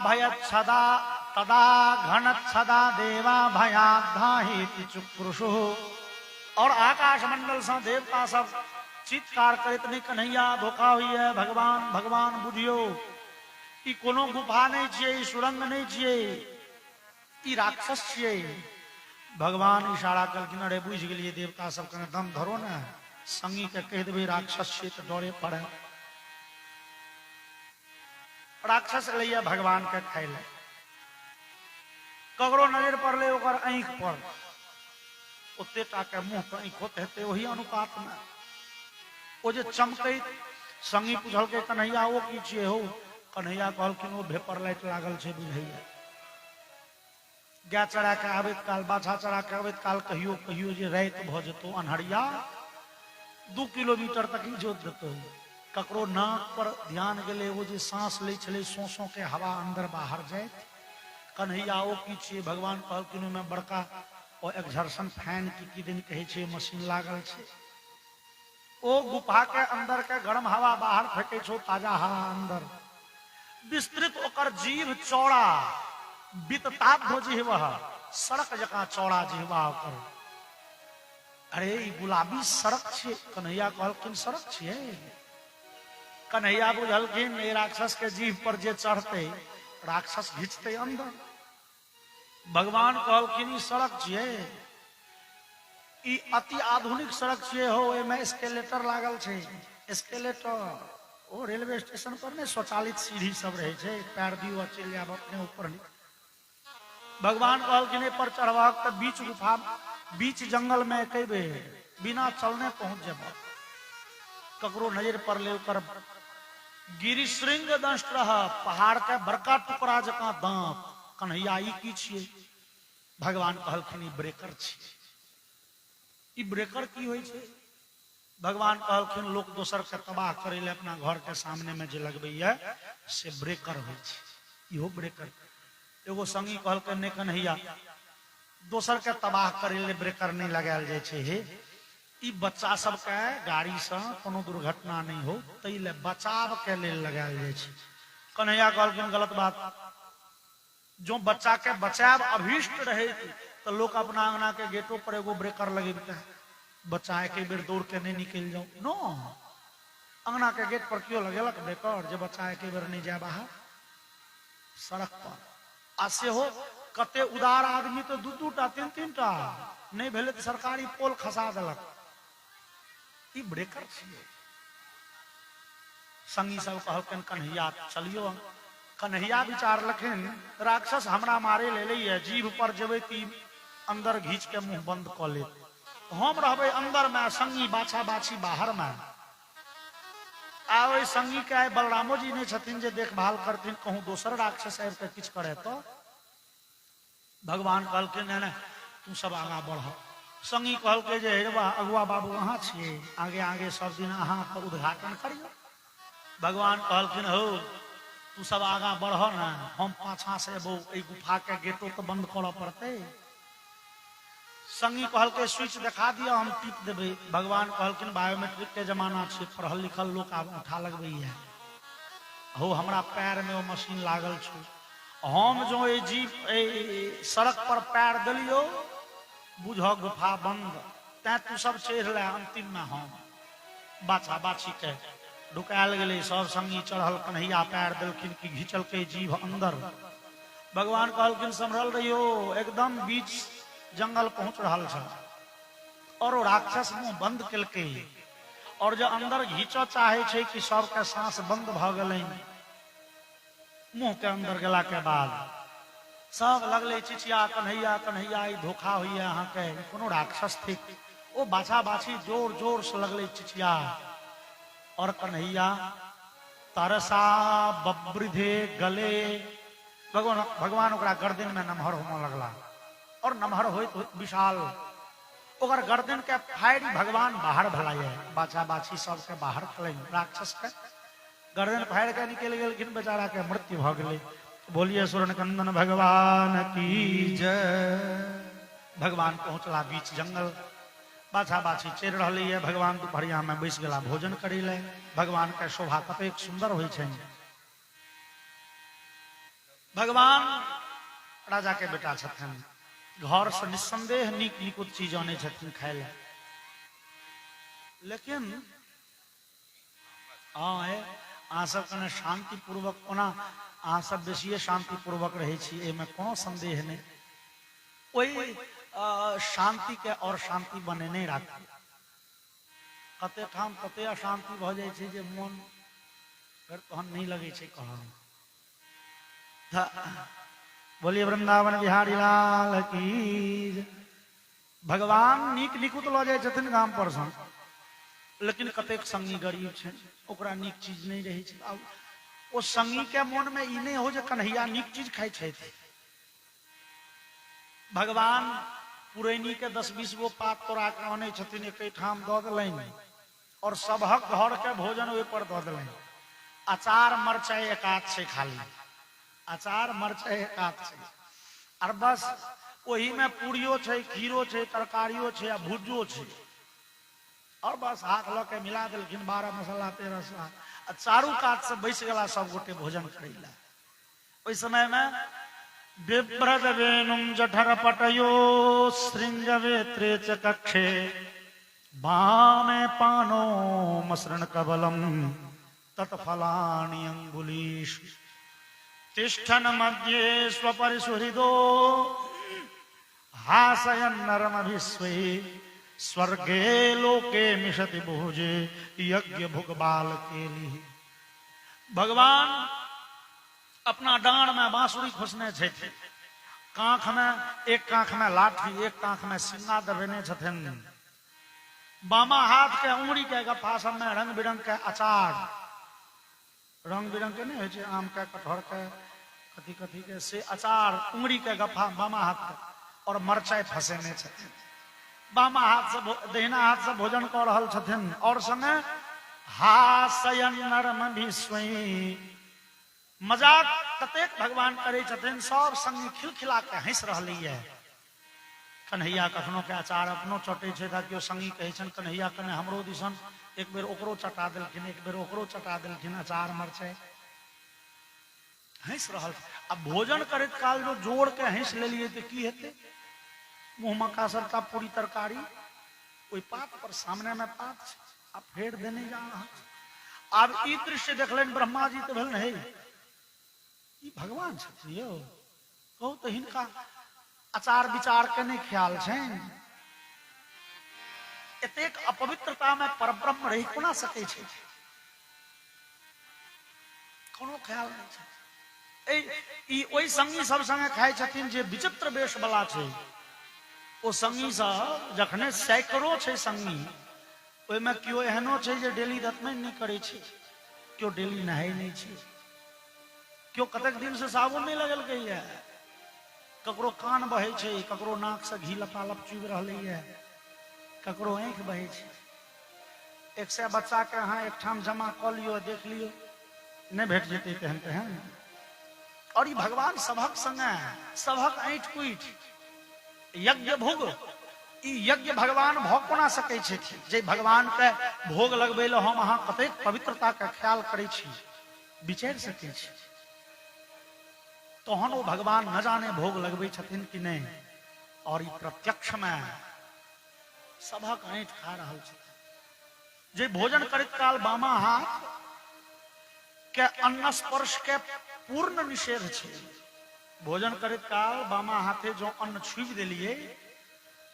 भयत् सदा तदा घनत् सदा देवा भयाद्धाहि चुक्रुषु। और आकाश मंडल से देवता सब चित्कार करित नहीं कन्हैया धोखा हुई है, भगवान भगवान बुझियो ई कोनो गुफा नहीं छिए, ई सुरंग नहीं छिए, ई राक्षस छिए। भगवान इशारा करके अरे बुझ गए देवता सब कने दम धरो न, संगी के कह देवे राक्षस छिए तो डरे पड़े। राक्षस लिया भगवान के खाइले, ककरो नजर पड़ले ओकर आंख पर ओते टा के मुंह पर आंख होते हेते वही अनुपात में ओ जे चमकै। संगी पूछल के कन्हैया ओ की छिए हो? कन्हैया कहलखिन ओ भेपर लाइट लागल छे बुझैया। गाय चरा के आबैत काल, बाछा चरा के आबैत काल कहियो कहियो जे रात भ जेतो अन्हरिया 2 किलोमीटर तक इजोत देतो। ककरो नाक पर ध्यान गेले वो जे सांस ले छले सोसों के हवा अंदर बाहर जाए। कन्हैया ओ की छिए? भगवान कहलखिन में बड़का और एक्सर्शन फैन की दिन कहे छे मशीन लागल छे। ओ गुफा के अंदर के गर्म हवा बाहर फेंके छो, ताजा हवा अंदर। विस्तृत ओकर जीव चौड़ा, बितताभ जिहवा सड़क जका चौड़ा जिहवा ओकर। अरे ई गुलाबी सड़क छे। कन्हैया कहलखिन सड़क छे? कन्हैया बुझलखिन ए राक्षस के जीव पर जे चढ़ते राक्षस घिचते अंदर। भगवान कहलखिन ई सड़क छिए, ई अति आधुनिक सड़क छिए हो, एमे स्केलेटर लागल छे। स्केलेटर ओ रेलवे स्टेशन पर ने स्वचालित सीढ़ी सब रहे छे, पैर दियो चल जाब अपने ऊपर नहीं। भगवान कहलखिन ए पर चढ़वाक त बीच गुफा बीच जंगल में कई बेर बिना चलने पहुंच जाब। ककरो नजर पड़ले ओकर गिरिशृंग दंष्ट रह, पहाड़ के बड़का टुकड़ा जका दांत। कन्हैया ई की छिए? भगवान कहलखिन ई ब्रेकर छिए। ई ब्रेकर की होय छे? भगवान कहलखिन लोक दोसर के तबाह करे ले अपना घर के सामने में जे लगबैया से ब्रेकर होय छे। इहो ब्रेकर। एगो संगी कहलखिन ने कन्हैया दोसर के तबाह करे ले ब्रेकर नहीं लगायल जाय छे। हे ई बच्चा सब के गाड़ी से कोनो दुर्घटना नहीं हो तई ले बचाव के लेल लगायल जाय छे। कन्हैया कहलखिन गलत बात। जो बच्चा के बचाव अभीष्ट रहे तो लोग अपना अंगना के गेटों पर एगो ब्रेकर लगेबते हैं, बच्चा एक बेर दौड़ के नहीं निकल जाओ। नो, अंगना के गेट पर क्यों लगेलक ब्रेकर? जे बच्चा एक बेर नहीं जाए बाहर सड़क पर। आसे हो कते उदार आदमी तो 2-2 टा 3-3 टा नहीं भेले तो सरकारी पोल खसा देलक। ई ब्रेकर छिए। संगी सब कहलखिन कन्हैया चलियो। कन्हैया विचार लखिन राक्षस हमरा मारे ले लइए, जीभ पर जेबे ती अंदर घींच के मुंह बंद क ले। हम रहबे अंदर में, संगी बाछा बाछी बाहर में। आवे संगी के बलरामो जी ने छथिन जे देखभाल करथिन, कहूं दोसर राक्षस आबि के किछ करे तो। भगवान कहलखिन ने तू सब आगा बढ़। संगी कहलके जे अगुआ बाबू अहाँ छिए, आगे आगे सब दिन अहाँ पर उद्घाटन करियो। भगवान कहलखिन हो तू सब आगा बढ़ ना, हम पाछा से एबो। ए गुफा के गेटो तो बंद करऽ पड़ते। संगी कहलके स्विच दिखा दिया, हम टिप देबे। भगवान कहलखिन बायोमेट्रिक के जमाना छे, पढ़ल लिखल लोग आब उठा लगबैया। हो हमरा पैर में वो मशीन लागल छो, हम जो ए जीप ए सड़क पर पैर दलियो बुझ गुफा बंद। तै तू सब चढ़ ले, अंतिम में हम बाछा बाछी के ढुकायल गेले। सब संगी चढ़ल, कन्हैया पैर देलखिन कि घिचल के जीभ अंदर। भगवान कहलखिन संभल रहियो, एकदम बीच जंगल पहुंच रहल छ और राक्षस मुंह बंद केलके। और जो अंदर घींचो चाहे छे कि सबके सांस बंद भ गेलै। मुंह के अंदर गेला के बाद सब लगले चिचिया कन्हैया कन्हैया ई धोखा होइए अहाँ के, कोनो राक्षस थे। ओ बाछा बाछी जोर जोर से लगले चिचिया। और कन्हैया तरसा बब्रिधे गले। भगवान ओकरा गर्दन में नमहर होने लगला और नमहर हो विशाल ओकर गर्दन के फाड़ी भगवान बाहर भलाए। बाछा बाछी सबके बाहर कले, राक्षस के गर्दन फाड़ के निकल गेलखिन, बेचारा के मृत्यु भ गेलै। बोलिए सूर्य कंदन भगवान की जय। भगवान पहुंचला बीच जंगल, बाछा बाछी चढ़ रही है। भगवान दुपहरिया में बैस गला भोजन करी ले। भगवान के शोभा कतेक सुंदर होइ छै। भगवान राजा के बेटा छथिन, घर से निस्संदेह नीक निकुत चीज आने छथिन खाय ले, लेकिन अहाँ सब कने शांति पूर्वक ओना अहाँ सब बेसिए शांति पूर्वक रहे छी, एमे कोनो संदेह नहीं। ओई शांति के और शांति बने नहीं राखू। कते ठाम कते अशांति भ जाय छै जे मन फिर तहन नहीं लगे छै कहन। बोलिए वृंदावन बिहारी लाल की। भगवान नीक निकुत ल जाय छथिन गाम पर सँ, लेकिन कतेक संगी गरीब छै ओकरा नीक चीज नहीं रहे छै। आब ओ संगी के मन में ई नहीं हो जे कन्हैया नीक चीज खाय छै। भगवान पुरैनी के 10-20 गो पात तोड़ा के आने छथिन, एक ठाम द देलनि और सबहक घर के भोजन ओहि पर द देलनि। अचार मरचाई एकात छै, खाली अचार मरचाई एकात छै, और बस वही में पूरियो छै, खीरो छै, तरकारियो छै, भुज्जो छै, और बस हाथ ल के मिला देलखिन 12 मसाला 13 स्वाद। चारू कात से बैस गेला सब गोटे भोजन करे ला। ओहि समय में बिभ्रद वेणुम जठर पटयो श्रृंगवे च कक्षे वामे पानो मसृण कबलम तत्फलानि अंगुलीषु तिष्ठन मध्ये स्वपरिसुहृदो हासयन् नरमभिस्वे स्वर्गे लोके मिषति भोजे यज्ञ भुग बाल केली। भगवान अपना डांड में बांसुरी खुसने थे, कांख में एक कांख में लाठी एक कांख में सिंगा दबेने छथिन। बामा हाथ के उंगली के गफा सब में रंग बिरंग के अचार, रंग बिरंग के नहीं हो छै, आम के कटहर के कथी कथी के से अचार उंगली के गफा बामा हाथ के, और मरचाई फसेने छथिन। बामा हाथ से दहिना हाथ से भोजन कर रहल छथिन, और संगे हासयन् नरमभिस्वै मजाक कतेक भगवान करे छथिन। सब संगी खिलखिला के हंस रहली है। कन्हैया कखनो के अचार अपनो चटे छै, केओ संगी कहे छन कन्हैया कने हमरो दिसन एक बेर ओकरो चटा देलखिन, एक बेर ओकरो चटा देलखिन अचार मरचाई, हंस रहल। अब भोजन करैत काल जो जोड़ के हंस लेलिए तो की हेते। मुंह में कासरता पूरी तरकारी ओई पात पर, सामने में पात अब फेर देने जा रहा। अब ई दृश्य देखलन ब्रह्मा जी तो भेल नहीं, ई भगवान छथिन यौ, कहू तो हिनका अचार विचार के नहीं ख्याल छनि। एतेक अपवित्रता में परब्रह्म रही कोना सकै छै, कोनो ख्याल नहीं छै। ई ओई संगी सब संगे खाय छथिन जे विचित्र वेश वाला छै। ओ संगी सब जखने सैकड़ो छै संगी, ओहि में कियो एहनो छै जे डेली दतमनि नहीं करे छै, कियो डेली नहाय नहीं छै, क्यों कतक दिन से साबुन नहीं लगल है, ककरो कान बहे छै, ककरो नाक से घी लपालप चुब रहले है, ककरो आंख बहे छै। 100 बच्चा के अहाँ एक ठाम जमा क लियो, देख लियो, नहीं भेट जेते तेहन तेहन। और ई भगवान सबहक संगे सबहक ऐठ कुइठ यज्ञ भोग, ई यज्ञ भगवान भ कोना सकै छै जे भगवान के भोग लगबै ल हम अहाँ कतेक पवित्रता के ख्याल करै छी, विचार सकै छी। तहन वो भगवान न जाने भोग लगबै छथिन कि नहीं। और ई प्रत्यक्ष में सबहक ऐंठ खा रहल छथिन। जे भोजन करैत काल बामा हाथ के अन्न स्पर्श के पूर्ण निषेध छै। भोजन करैत काल बामा हाथे जो अन्न छुबि देलिए,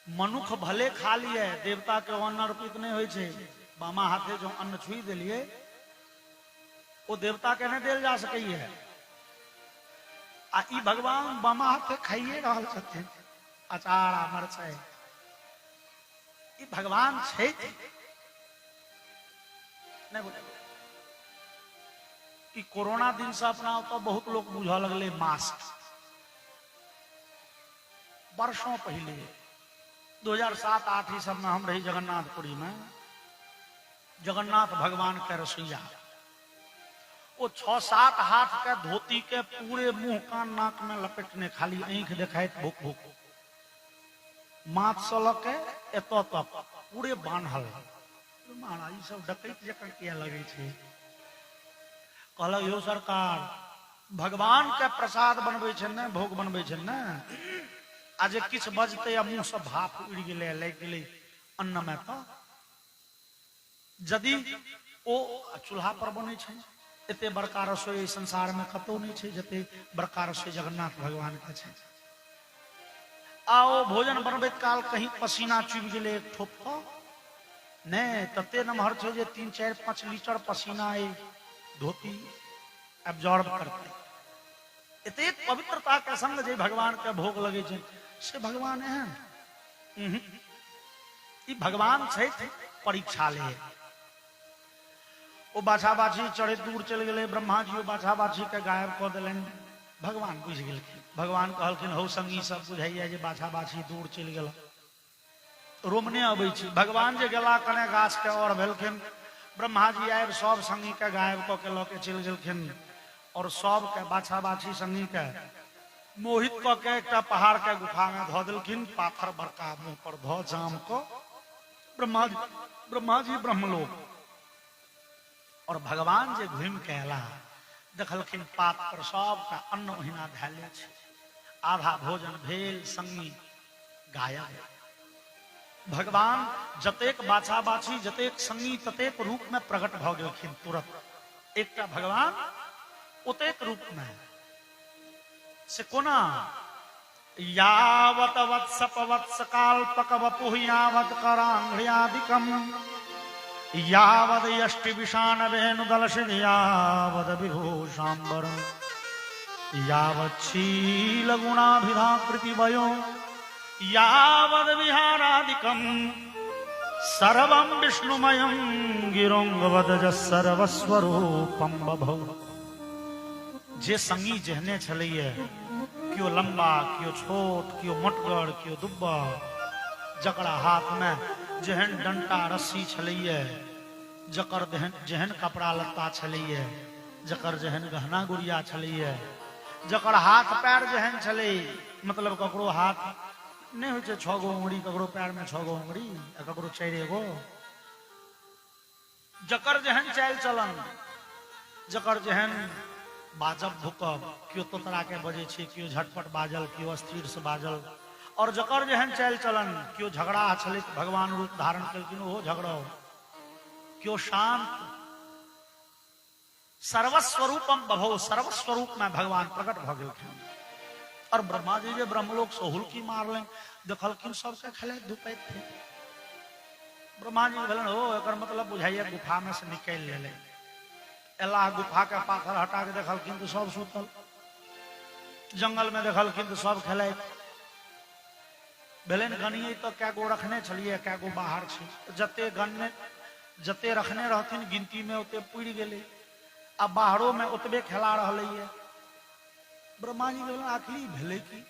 मनुख भले खा लिए, देवता के अन्न अर्पित नहीं होय छै। बामा हाथे जो अन्न छुई देलिए वो देवता के नहीं देल जा सकैए। आ ई भगवान बामा हाथे खाइए रहल छथिन अचार आ मरचाई। ई भगवान छै नहीं बोले। ई कोरोना दिन से अपना तो बहुत लोग बुझा लगले मास्क। वर्षों पहले 2007-8 ई सब में हम रही जगन्नाथपुरी में, जगन्नाथ भगवान के रसोईया, वो 6-7 हाथ के धोती के पूरे मुंह कान नाक में लपेटने, खाली आंख देखाइत भूक भूक, माथ से लके एतो तक पूरे बांधल। महाराज ई सब डकैत जकर किया लगे छे। कहलक यो सरकार भगवान के प्रसाद बनबै छै ने, भोग बनबै छै ने, आ जे किछ बजते आ मुंह से भाप उड़ि गेलै, लागि गेलै अन्न में, तो यदि ओ चूल्हा पर बनै छै, एते बड़का रसोई संसार में कतौ नहीं छै जते बड़का रसोई जगन्नाथ भगवान के छै। आ ओ भोजन बनबैत काल कहीं पसीना चुबि गेलै एक ठोप तो नहीं, तते नमहर छै जे 3, 4, 5 लीटर पसीना धोती एब्जॉर्ब करते। एते पवित्रता के संग जे भगवान के भोग लगे छै से भगवान एहन ई भगवान छै परीक्षा ले। ओ बाछा बाछी चढ़े दूर चल गए, ब्रह्मा जी ओ बाछा बाछी के गायब कऽ देलनि। भगवान बुझि गेलखिन, भगवान कहलखिन हौ संगी सब बुझाइया जे बाछा बाछी दूर चल गेल, रोमने अबै छी। भगवान जे गेला कने गाछ के और भेलखिन, ब्रह्मा जी आबि सब संगी के गायब कऽ के लऽ के चलि गेलखिन, और सब के बाछा बाछी संगी के मोहित कऽ के एकटा पहाड़ के गुफा में धऽ देलखिन, पाथर बड़का मुंह पर धऽ जाम को। ब्रह्मा जी ब्रह्मलोक, और भगवान जे घूम के अला देखलखिन पात पर सबका अन्न ओहिना धैले छै, आधा भोजन भेल, संगी गायब। भगवान जतेक बाछा बाछी जतेक संगी ततेक रूप में प्रकट भ गेलखिन तुरंत। एकटा भगवान ओतेक रूप में से कोना यावत वत्सप वत्स काल्पक वपुः यावत करांघ्रियादिकम यावद यष्टि विषाण वेणुदलशिन यावद विभूषांबर यावत् शील गुणाभिधाकृति वयो यावद विहारादिकम सर्वं विष्णुमयं गिरोंगवदज सर्वस्वरूपम बभौ। जे संगी जेहने छलैया, कियो लंबा, कियो छोट, कियो मोटगर, कियो दुब्बा, जकरा हाथ में जेहन डंटा रस्सी छलैया, जकर जेहन कपड़ा लत्ता छलैया, जकर जेहन गहना गुड़िया छलैया, जकर हाथ पैर जेहन छलै, मतलब ककरो हाथ नहीं हो 6 गो उंगली, ककरो पैर में 6 गो उंगली, ककरो 4 गो, जकर जेहन चाल चलन, जकर जेहन बाजब भूकब, कियो तोतरा के बजे छै, कियो झटपट बाजल, कियो स्थिर से बाजल, और जकर जेहन चाल चलन, कियो झगड़ा छलै भगवान रूप धारण केलखिन ओहो झगड़ा, कियो शांत, सर्वस्वरूपम बभौ, सर्वस्वरूप में भगवान प्रकट भ गेलखिन। और ब्रह्मा जी जे ब्रह्मलोक से हुलकी मारलें, देखलखिन सबके खेलैत धुपैत थे। ब्रह्मा जी भेलन हो एकर मतलब बुझाइया गुफा में से निकल लेले। एला गुफा के पाथर हटा के देखलखिन तो सब सुतल, जंगल में देखलखिन तो सब खेलैत भेलन। गनिए तो क्या गो रखने छलिए, क्या गो बाहर छै, जते गन्ने जते रखने रहथिन गिनती में ओते पुरि गेले, अब बाहरों में ओतबे खेला रहलै। ब्रह्मा जी बोले आखिर भेले की?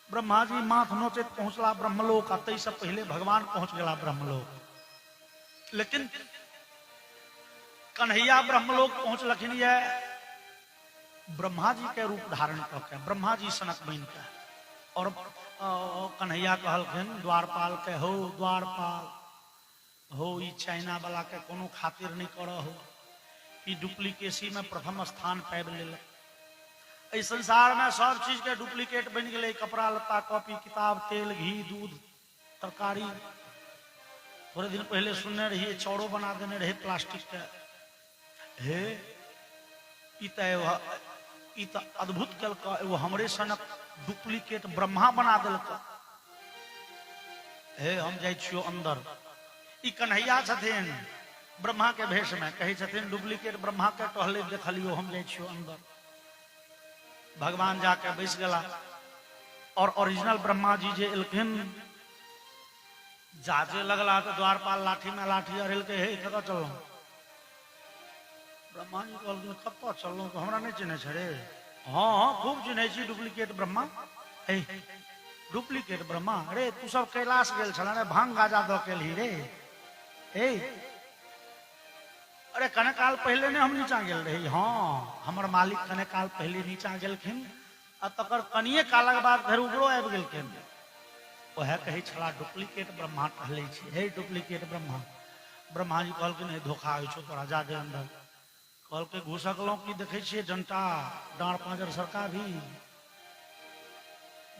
ब्रह्मा जी माथ नोचैत पहुंचला ब्रह्मलोक, तै से पहले भगवान पहुंच गया ब्रह्मलोक। लेकिन कन्हैया ब्रह्मलोक पहुंचलखिन ये ब्रह्मा जी के रूप धारण करके, ब्रह्मा जी सनक बन के। और कन्हैया कहलखिन द्वारपाल के हो, द्वारपाल हो, ई चाइना वाला के कोनो खातिर नहीं कर हो, ई डुप्लीकेसी में प्रथम स्थान पाबि लेलक। इस संसार में सब चीज के डुप्लीकेट बन गए, कपड़ा लत्ता, कॉपी किताब, तेल घी दूध तरकारी। थोड़े दिन पहले सुनने रहिए चौड़ो बना देने रहे प्लास्टिक के। हे ई त अद्भुत कलक, वो हमरे सनक डुप्लीकेट ब्रह्मा बना दिलक। हे हम जाइ छियो अंदर, ई कन्हैया छथिन ब्रह्मा के भेष में, कहे छथिन डुप्लीकेट ब्रह्मा के टहले देखलियो, हम जाइ छियो अंदर। भगवान जाके बैस गला, और ओरिजिनल ब्रह्मा जी जे एलखिन जाजे लगला तो द्वारपाल लाठी में लाठी अरेल के हे कत चल। ब्रह्मा जी कहलखिन कत चलू, तो हमरा नहीं चिन्हे छे रे। हाँ खूब चिन्हे छी डुप्लीकेट ब्रह्मा। हे डुप्लीकेट ब्रह्मा, अरे तू सब कैलाश गेल छल रे, भांग गाजा द के ली रे। हे अरे कने काल पहले ने हम नीचा गेल रही। हाँ हमर मालिक कने काल पहले नीचा गेलखिन, आ तकर कनिए कालक बाद फेर ऊपरो आबि गेलखिन। वह कहे छला डुप्लीकेट ब्रह्मा टहले छी। हे डुप्लीकेट ब्रह्मा। ब्रह्मा जी कहलखिन हे धोखा होइ छौ तोरा, जा दे अंदर। कल के घुसकलों की देखे छे डंटा डांड पांजर सरका भी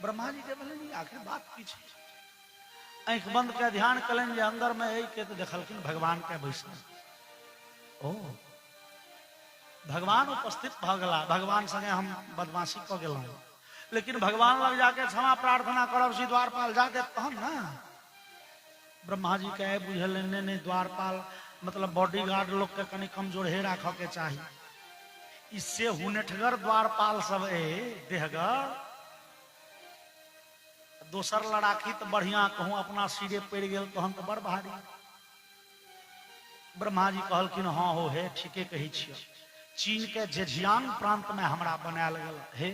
ब्रह्मा जी के बोले नहीं आखिर बात की छे आंख बंद के ध्यान कलन जे अंदर में आई के तो देखलखिन भगवान के बैसल ओ भगवान उपस्थित भ गला भगवान संगे हम बदमाशी क गेलौं लेकिन भगवान लग जाके क्षमा प्रार्थना करब सी द्वारपाल जाके तहन ना ब्रह्मा जी के बुझल ने द्वारपाल मतलब बॉडीगार्ड लोग के कनी कमजोर हे राख के चाहिए इससे हुनेठगर द्वारपाल सब देहगर दोसर लड़ाकी तो बढ़िया कहूं अपना सिरे पड़ गए तहन तो बड़ भारी ब्रह्मा जी कहलखिन हाँ हो हे ठीके कही छियै चीन के जेजियांग प्रांत में हमरा बनायल गेल हे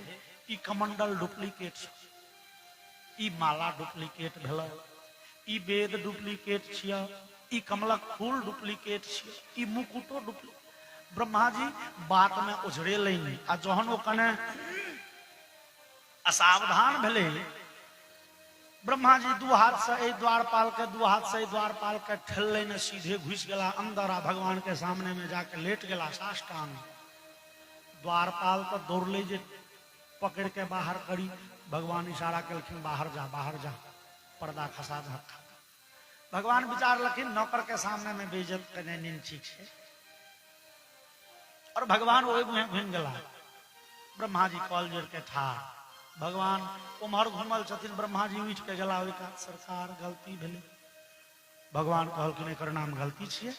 ई कमंडल डुप्लीकेट ई माला डुप्लीकेट भेल ई वेद डुप्लीकेट छियै ई कमलक फूल डुप्लीकेट छियै ई मुकुटो डुप्लीकेट ब्रह्मा जी बात में उजड़े नहीं आ जहन वो कने असावधान भेले ब्रह्मा जी दू हाथ से ए द्वारपाल के दू हाथ से द्वारपाल के ठेल ने सीधे घुस गला अंदर आ भगवान के सामने में जाके लेट गला साष्टांग द्वारपाल तो दौड़ ले जे पकड़ के बाहर करी भगवान इशारा कलखिन बाहर जा पर्दा खसा जा भगवान विचार लखिन नौकर के सामने में बेइज्जत करने नहीं ठीक है और भगवान वही में घुम गला ब्रह्मा जी कॉल जोड़ के था भगवान उमहर घूमल छथिन ब्रह्मा जी उठ के गला का सरकार गलती भेले भगवान कहलखिन एकर नाम गलती छिए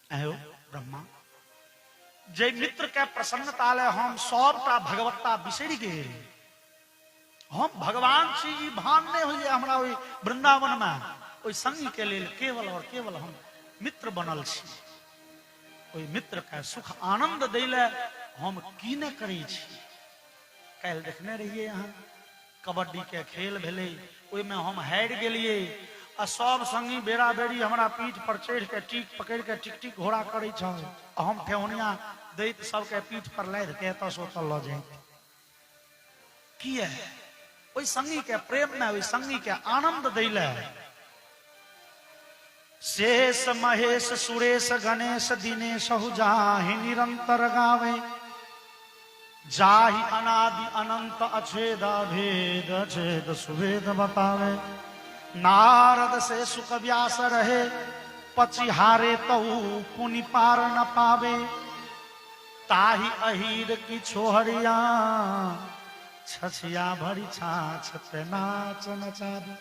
आयो ब्रह्मा जे मित्र के प्रसन्नता ले हम सबटा भगवत्ता बिसरि गेल हम भगवान छी ई भान नहीं होइए हमरा ओई वृंदावन में ओई संगी के लेल केवल और केवल हम मित्र बनल छी ओई मित्र के सुख आनंद दैले हम की ने करै छी कल देखने रहिए यहाँ कबड्डी के खेल भेले ओई में हम हार गेलिए आ सब संगी बेरा बेरी हमरा पीठ पर चढ़ के टीक पकड़ के टिक टिक घोड़ा करे छ हम ठेहुनिया दैत सबके पीठ पर लाद के त सोतल ल जाए की है ओई संगी के प्रेम में ओई संगी के आनंद दैले शेष महेश सुरेश गणेश दिनेश जाहि निरंतर गावे जाहि अनादि अनंत अछेद अभेद अछेद सुवेद बतावे नारद से सुख व्यास रहे पचिहारे तऊ पुनि पार न पावे ताहि अहीर की छोहरिया छछिया भरी छाछ पे नाच नचावे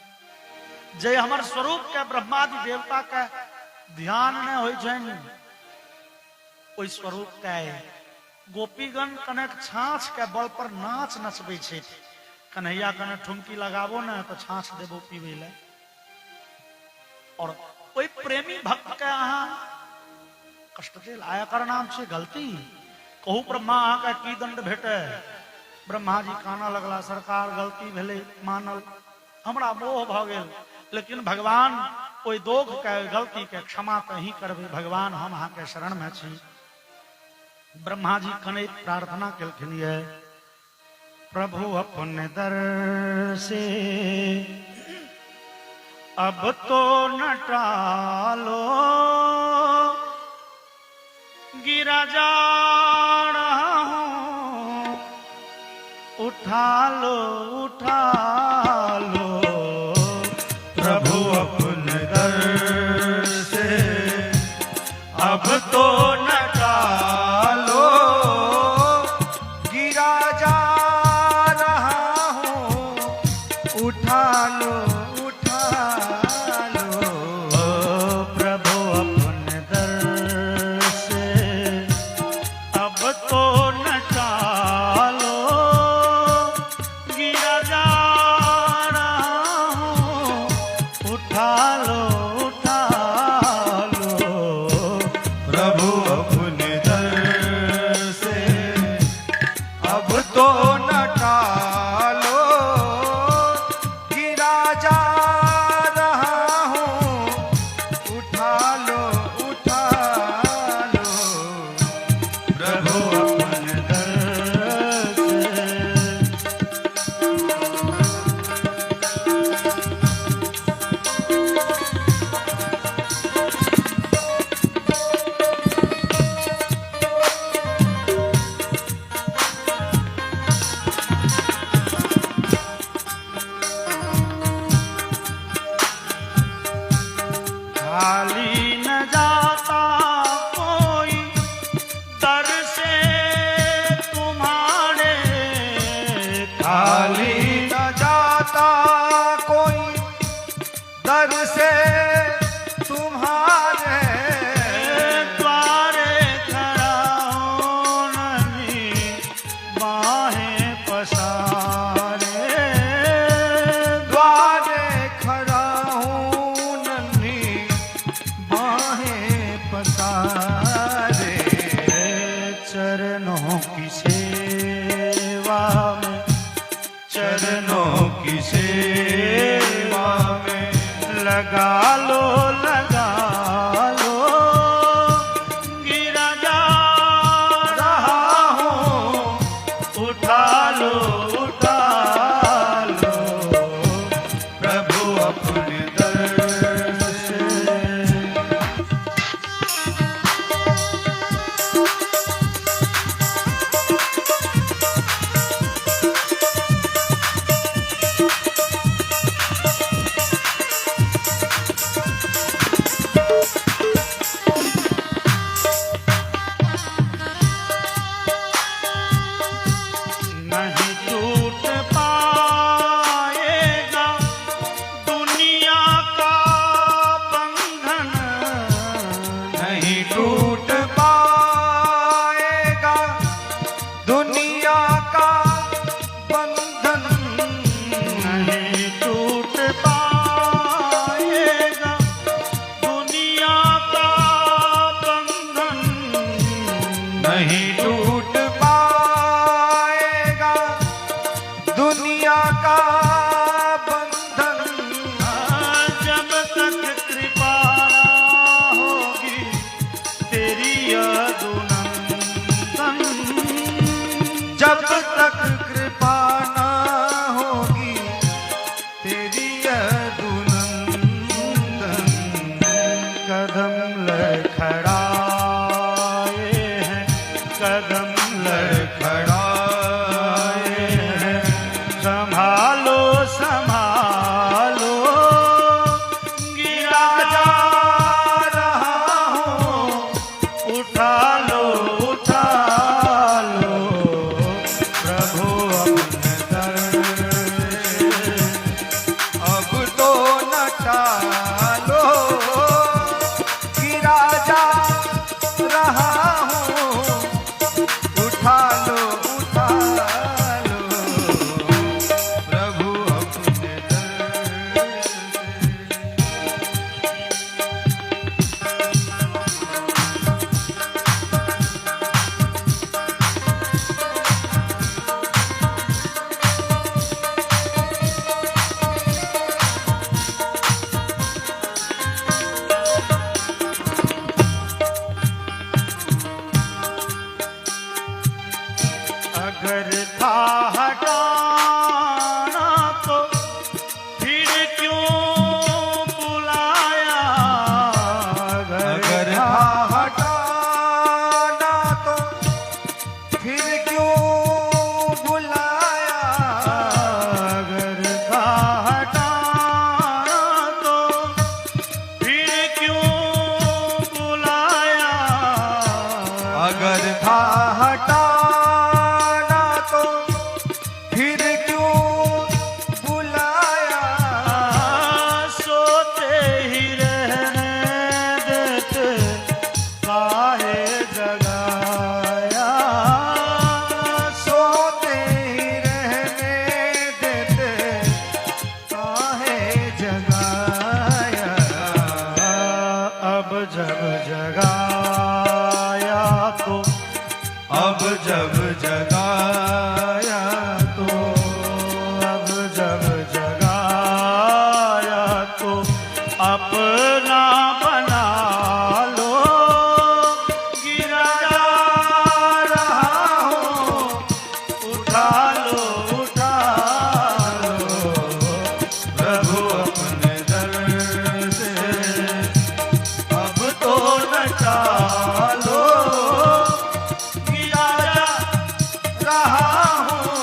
जय हमर स्वरूप के ब्रह्मादि देवता के ध्यान न होय छनि ओई स्वरूप के गोपीगण कनक छाछ के बल पर नाच नचबे छे कन्हैया कने ठुमकी लगाबो न तो छाछ देबो पीबे ले और कोई प्रेमी भक्त के अहाँ कष्ट देल आया कर नाम से गलती कहू ब्रह्मा अहाँ के की दंड भेटे ब्रह्मा जी काना लगला सरकार गलती भेले मानल हमरा मोह भ गेल लेकिन भगवान कोई दोष के गलती के क्षमा कहीं करबे भगवान हम अहाँ के शरण में छी ब्रह्मा जी कने प्रार्थना कलखिन है प्रभु अपने दर से अब तो न टालो गिरा जा रहा हूं उठा लो प्रभु अपने दर से अब तो न तो न टालो गिरा खाली न जाता कोई दर से तुम्हारे द्वारे खड़ा हूँ नन्ही बाहें पसारे द्वारे खड़ा हूँ नन्ही बाहें पसारे चरणों की सेवा में चरणों की सेवा में लगा लो गिरा जा रहा हूँ उठा लो प्रभु अपने दर से नहीं टूट पाएगा दुनिया का बंधन नहीं टूट पाएगा दुनिया का बंधन नहीं टूट पाएगा दुनिया का बंधन नहीं टूट पाएगा दुनिया का बंधन जब तक कृपा होगी तेरी अदुनंदन जब तक कृपा न होगी तेरी अदुनंदन कदम लड़खड़ाए हैं कदम लड़खड़ाए हैं संभालो संभालो गिरा जा रहा हूँ उठा लो प्रभु अपने दर से अब तो न टालो गिरा जा रहा हूँ उठा लो प्रभु अपने दर से अगर था हटाना तो फिर क्यों बुलाया अगर था हटाना तो फिर क्यों बुलाया अगर था हटाना तो फिर क्यों बुलाया अगर था हटाना तो फिर क्यों बुलाया सोते ही रहने देते काहे जगाया सोते ही रहने देते काहे जगाया अब जब जगाया तो अब जब जगाया तो अब जब जगाया तो अपना बना लो गिरा जा रहा हूँ उठा लो प्रभु अपने दर से अब तो न टालो गिरा जा रहा हूँ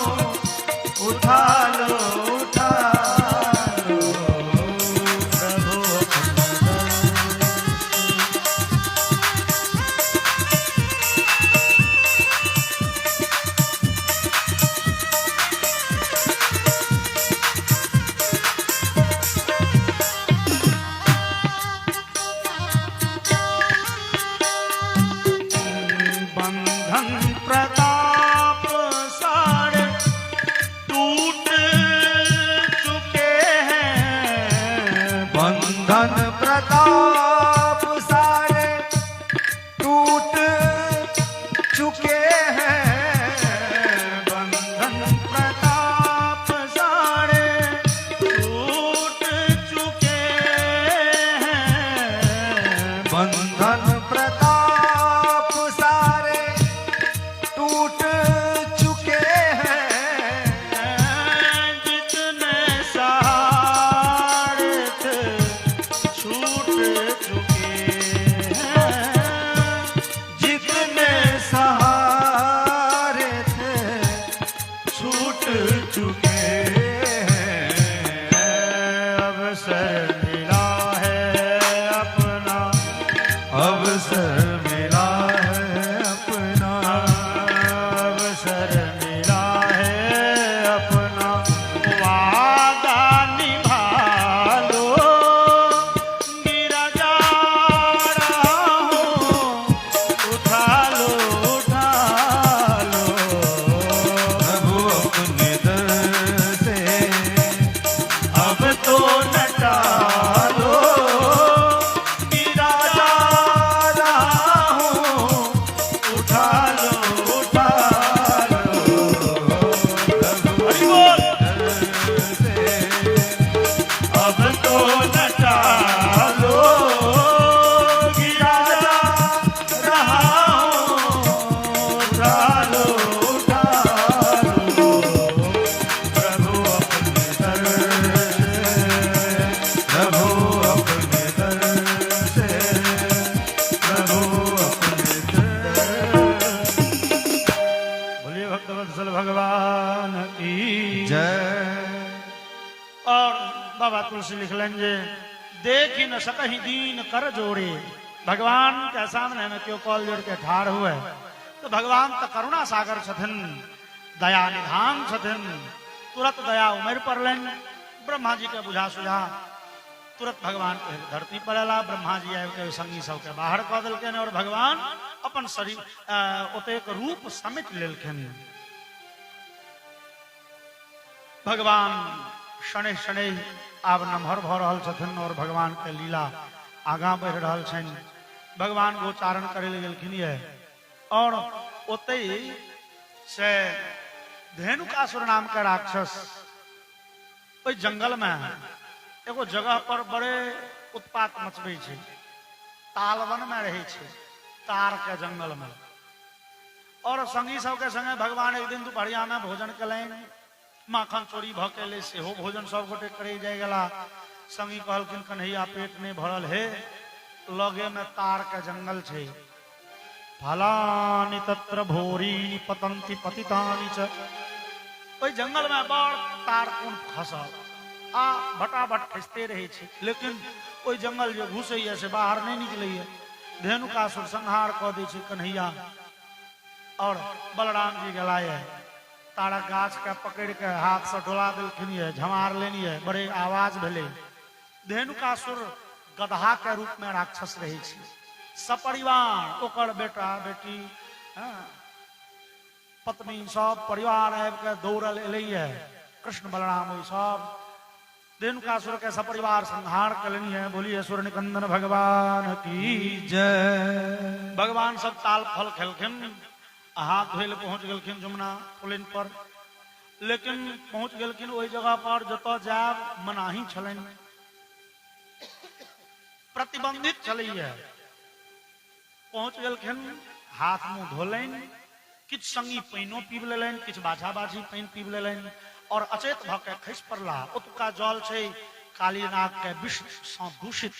उठा लो प्रभु बंधन प्रताप सारे टूट चुके हैं, बंधन प्रताप सारे टूट चुके हैं, बंधन प्रताप सारे टूट चुके हैं, जितने सहारे थे छूट चुके हैं, जितने सहारे थे छूट चुके हैं। अवसर मिला है अपना, अवसर मिला है अपना, अवसर मिला है अपना, वादा निभा लो, गिरा जा रहा हूँ, उठा लो, उठा लो, प्रभु अपने दर से अब तो न टालो, गिरा जा रहा हूँ, उठा लो, उठा लो। हरि बोल। अब तो न टालो, गिरा जा रहा हूँ, उठा लो, उठा लो। प्रभु अपने दर प्रभु अपने दर से, प्रभु अपने दर। बोलिए भक्तवत्सल भगवान की जय। और बाबा तुलसी लिख लेंगे, देख ही न सकही दीन कर जोड़े, भगवान के सामने में क्यों कॉल जोड़ के ठाड़ हुए, तो भगवान तो करुणा सागर छथिन, दया निधान छथिन, तुरंत दया उमेर पर लेन, ब्रह्मा जी के बुझा सुझा तुरंत भगवान के धरती पर अला, ब्रह्मा जी आए के संगी सबके बाहर कऽ देलखिन, और भगवान अपन शरीर ओतेक रूप समेट लेलखिन। भगवान शनै शनै आब नमहर भऽ रहल छथिन, और भगवान के लीला आगाँ बढ़ि रहल छनि। भगवान गोचारण करे ले गेलखिन ये, और ओते से धेनुकासुर नाम के राक्षस ओइ जंगल में एगो जगह पर बड़े उत्पात मचबै छै, तालवन में रहै छै, तार के जंगल में। और संगी सबके संगे भगवान एक दिन दुपहरिया में भोजन कलनि, माखन चोरी भ के ले सेहो भोजन सब गोटे करे जाय गेला। संगी कहलखिन कन्हैया पेट नहीं भरल हे, लगे में तार के जंगल छै, फलानि तत्र भोरी पतंति पतितानि च, ओइ जंगल में बड़ तार कोन खसल आ बटाबट खसते रहे छै, लेकिन ओइ जंगल जे घुसैया से बाहर नहीं निकलैया। धेनुकासुर संहार कऽ दै छै कन्हैया, और बलराम जी गेलाए तारा गाछ के पकड़ के हाथ से डोला देलखिन ये, झमार लेनी है, बड़े आवाज भेले। धेनुकासुर गदहा के रूप में राक्षस रहे छै, सपरिवार ओकर बेटा बेटी पत्नी सब परिवार आबि के दौड़ल एलैये। कृष्ण बलराम ओहि सब धेनुकासुर के सपरिवार संहार कलनी है। बोलिए सूर्य निकंदन भगवान की जय। भगवान सब ताल फल खेलखिन, हाथ धोए ले पहुंच गेलखिन जमुना पुलिन पर, लेकिन पहुंच गेलखिन ओहि जगह पर जतऽ जायब मनाही छलनि, प्रतिबंधित छलैये। पहुंच गेलखिन, हाथ मुंह धोलनि, किछ संगी पानिओ पीब लेलनि, किछ बाछा बाछी पानि पीब लेलनि, और अचेत भऽ के खसि पड़ला। ओतुका जल छै कालीनाग के विष सँ दूषित।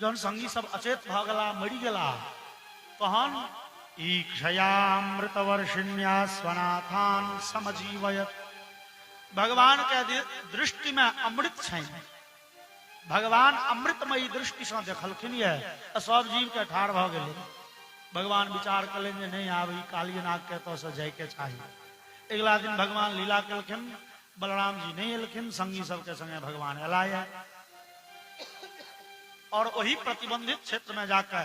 जहन संगी सब अचेत भऽ गेला, मरि गेला, तहन ईक्षयामृत वर्षिण्या स्वनाथान समजीवयत। भगवान के दृष्टि में अमृत छनि, भगवान अमृतमयी दृष्टि से देखलखिन ये, सब जीव के ठाढ़ भ गेलै। भगवान विचार कलें जे नहीं आब कालीनाग के तो से जाय के चाहिए। अगला दिन भगवान लीला केलखिन, बलराम जी नहीं एलखिन, संगी सबके संगे भगवान एलाए, और वही प्रतिबंधित क्षेत्र में जाकर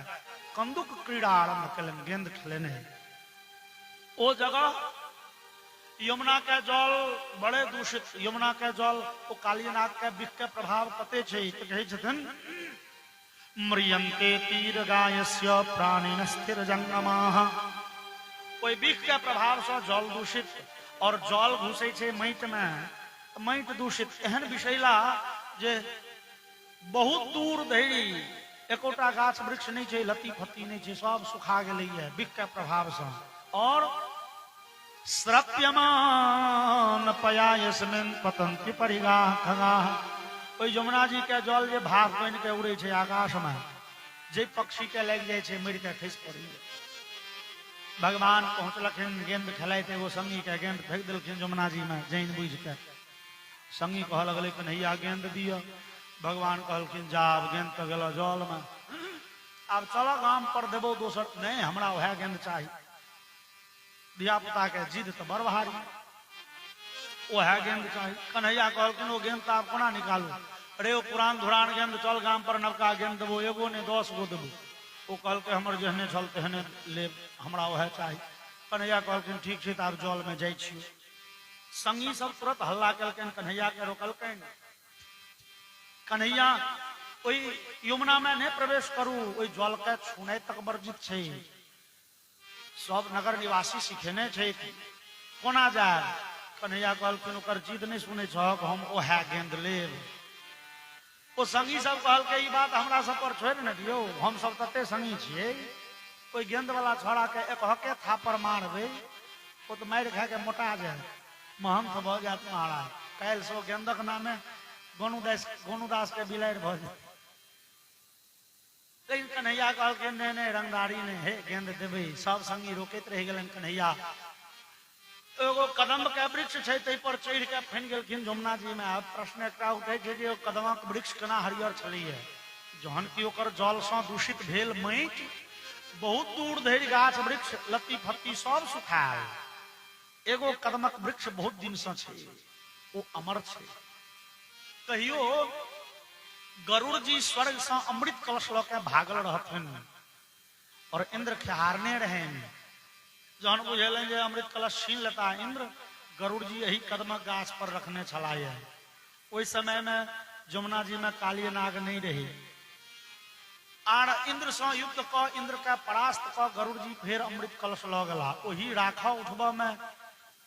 कंदुक क्रीड़ा आरंभ कलन, गेंद खेलेने। ओ जगह यमुना के जल बड़े दूषित, यमुना के जल वो काली नाग के विष के प्रभाव कते छे तो कहे छथिन म्रियंते तीर गायस्य प्राणिन स्थिर जंगमाः। कोई विष के प्रभाव से जल दूषित और जल घुसे छे माटि में, माटि दूषित एहन विषैला जे बहुत दूर धरि एकोटा गाछ वृक्ष नहीं छे, लत्ती फत्ती नहीं छे, सब सुखा गेलै है विष के प्रभाव से। और श्रप्यमान पयायस्मिन् पतन्ति परिगाः खगाः। ओई यमुना जी के जल जे भाप बन के उड़े छे आकाश में, जे पक्षी के लग जाए छे मर के खसि पड़ी। भगवान पहुंचलखिन गेंद खेलाइत, एगो संगी के गेंद फेंक देलखिन यमुना जी में जान बुझ के। संगी कह लगले कन्हैया गेंद दिया। भगवान कहलखिन जा अब गेंद तो गेलो जल में, अब चलो गाम पर देबो दोसर नहीं, हमरा वह गेंद चाहिए। धिया पुता के जिद तो बड़ भारी, वह गेंद चाहिए। कन्हैया कहलखिन वो गेंद तो आप कोना निकालू? अरे वो पुरान धुरान गेंद चल गाम पर नवका गेंद देबो, एगो ने 10 गो देबो। वो कहलके हमर जेहने छल तेहने ले, हमरा वह चाहिए। कन्हैया कहलखिन ठीक छै, आब जल में जाइ छियै। संगी सब तुरंत हल्ला केलकन, कन्हैया के रोकलकन। कन्हैया ओई यमुना में नहीं प्रवेश करू, ओई जल के छूने तक वर्जित छै। सब नगर निवासी सिखेने छे कोना जाए। कन्हैया कहलखिन ओकर जिद नहीं सुने छक, हम ओहे गेंद लेब। ओ संगी सब कहलके ई बात हमरा सब पर छोड़ न दियो, हम सब तते संगी छिए। कोई गेंद वाला छोड़ा के एक हके थापर मारबे, ओ तो मार खा के मोटा जाए, महंत भ जात महाराज। काल सो गेंदक नामे गोनुदास के बिलाड़ भ जाए। लेकिन कन्हैया कहलखिन नहीं रंगदारी नहीं है, गेंद देबे। सब संगी रोकैत रह गेलन। कन्हैया एगो कदम के वृक्ष छै, तै पर चढ़ के फैन गेलखिन यमुना जी में। अब प्रश्न एकटा उठै छै जे कदमक वृक्ष केना हरियर छलैया, जहन कि ओकर जल सँ दूषित भेल माटि, बहुत दूर धरि गाछ वृक्ष लत्ती फत्ती सब सुखाल। एगो कदमक वृक्ष बहुत दिन से छै, ओ अमर छै। कहियो गरुड़ जी स्वर्ग से अमृत कलश ल के भागल रहथिन और इंद्र खिहारने रहे। जहन बुझेलन जे अमृत कलश छीन लेता इंद्र, गरुड़ जी यही कदमक गाछ पर रखने छला। ओई समय में यमुना जी में काली नाग नहीं रही। आर इंद्र से युद्ध क इंद्र के परास्त क गरुड़ जी फेर अमृत कलश ल गेला। ओही राखा उठबा में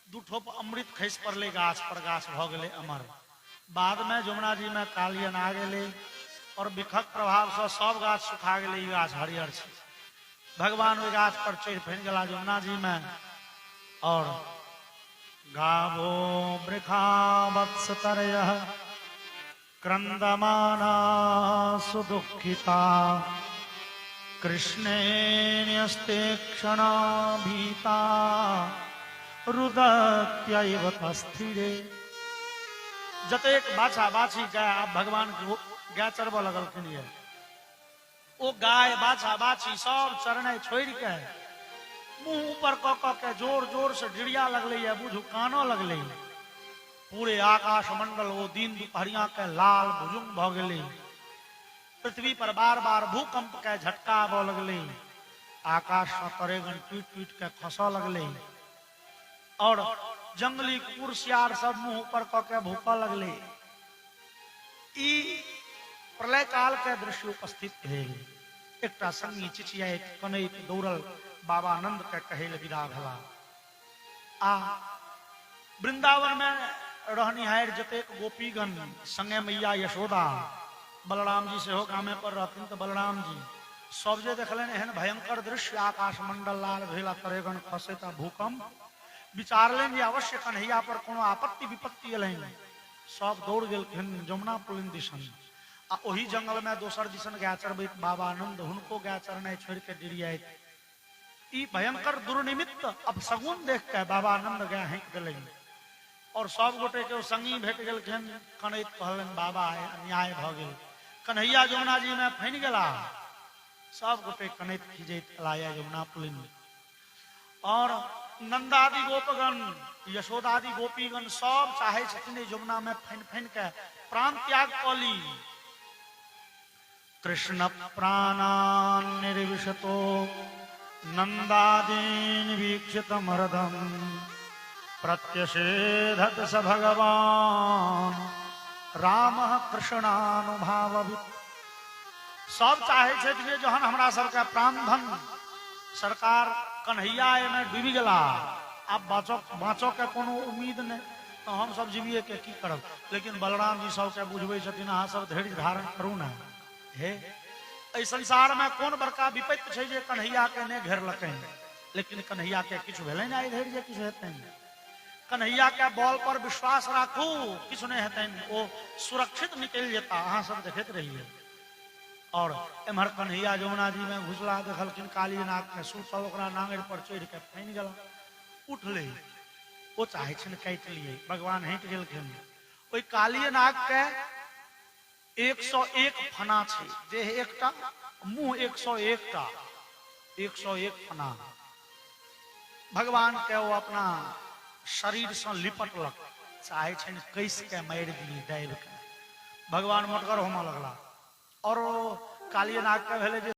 दू ठोप अमृत खसि पड़ले गाछ पर, गाछ भ गेले अमर। बाद में यमुना जी में काली नाग एले और बिखक प्रभाव से सब गाछ सुखा गेले, ई गाछ हरियर छै। भगवान ओई गाछ पर चढ़ फैन गेला यमुना जी में और गावो वृखा वत्सतरयः क्रंदमाना सुदुःखिता कृष्णेन्यस्ते क्षणा भीता रुदत्यैव तस्थिरे। जतेक बाछा बाछी गाय आप भगवान के गाय चरब लगलखिन ये, ओ गाय बाछा बाछी सब चरने छोड़ के मुंह ऊपर क के जोर जोर से डिड़िया लगले है, बुझू कानो लगले। पूरे आकाश मंडल वो दिन दुपहरिया के लाल भुजुंग भ गेले। पृथ्वी पर बार बार भूकंप के झटका आबे लगले। आकाश से तरेगन टूट टूट के खसो लगले और जंगली कुकुर सियार सब मुंह ऊपर क के भूखा लगले। ई प्रलय काल के दृश्य उपस्थित भेल। एकटा संगी चिचियाइत कनैत दौड़ल बाबा आनंद के कहे विदा भेला। आ वृंदावन में रहनिहार जतेक गोपीगण संगे मैया यशोदा, बलराम जी सेहो गामे पर रहथिन तो बलराम जी सब जे देखलन एहन भयंकर दृश्य, आकाश मंडल लाल भेला, तरेगन खसे ता भूकंप, विचारलन जे अवश्य कन्हैया पर कोनो आपत्ति विपत्ति एलैन। सब दौड़ गेलखिन जमुना पुलिन दिसन। आ ओही जंगल में दोसर दिसन गाय चरबैत बाबा आनंद हुनको गाय चरनाइ छोड़ के डिरियाइत। ई भयंकर दुर्निमित्त अपशगुन देख के बाबा आनंद गाय हाँक देलनि और सब गोटे के संगी भेट गेलखिन। कनैत कहलन बाबा अन्याय भ गेल, कन्हैया यमुना जी में फैन गेला। सब गोटे कनैत खिजैत लाया यमुना पुलिन। और नंदादि गोपगण, यशोदादि गोपीगण सब चाहे छथिन यमुना में फैन फैन के प्राण त्याग कली। कृष्ण प्राणान् निर्विशतो नंदादीन वीक्षित मरदम प्रत्यषेधत स भगवान राम कृष्णानुभाव। सब चाहे छे जे जहन हमरा सबके प्राण धन सरकार कन्हैया में डूबी गला, अब बाँचो के कोनो उम्मीद नहीं, तो हम सब जीविए के की करब। लेकिन बलराम जी सबके बुझबै छथिन, अहाँ सब धैर्य धारण करू ना। हे एहि संसार में कोन बड़का विपत्ति छै जे कन्हैया के ने घेरलकै, लेकिन कन्हैया के किछु भेलै ना, धैर्य जे किछु हेतैन। कन्हैया के बल पर विश्वास राखू, किछु नहीं हेतैन, ओ सुरक्षित निकल जेता, अहाँ सब देखैत रहिए। और एम्हर कन्हैया जमुना जी में घुसला, देखलखिन काली नाग में सुतल, ओकरा नांगेर पर चढ़ के फाइन गेला, उठले, ओ चाहे छन काट लिए, भगवान हट गेलखिन। ओई काली नाग के 101 फना छे, देह एकटा, मुंह 101 टा, 101 फना। भगवान के वो अपना शरीर से लिपटलक, चाहे छन कैस के मार दिए दाबि के। भगवान मोटगर होमा लगला, और काली नाग के भेले जे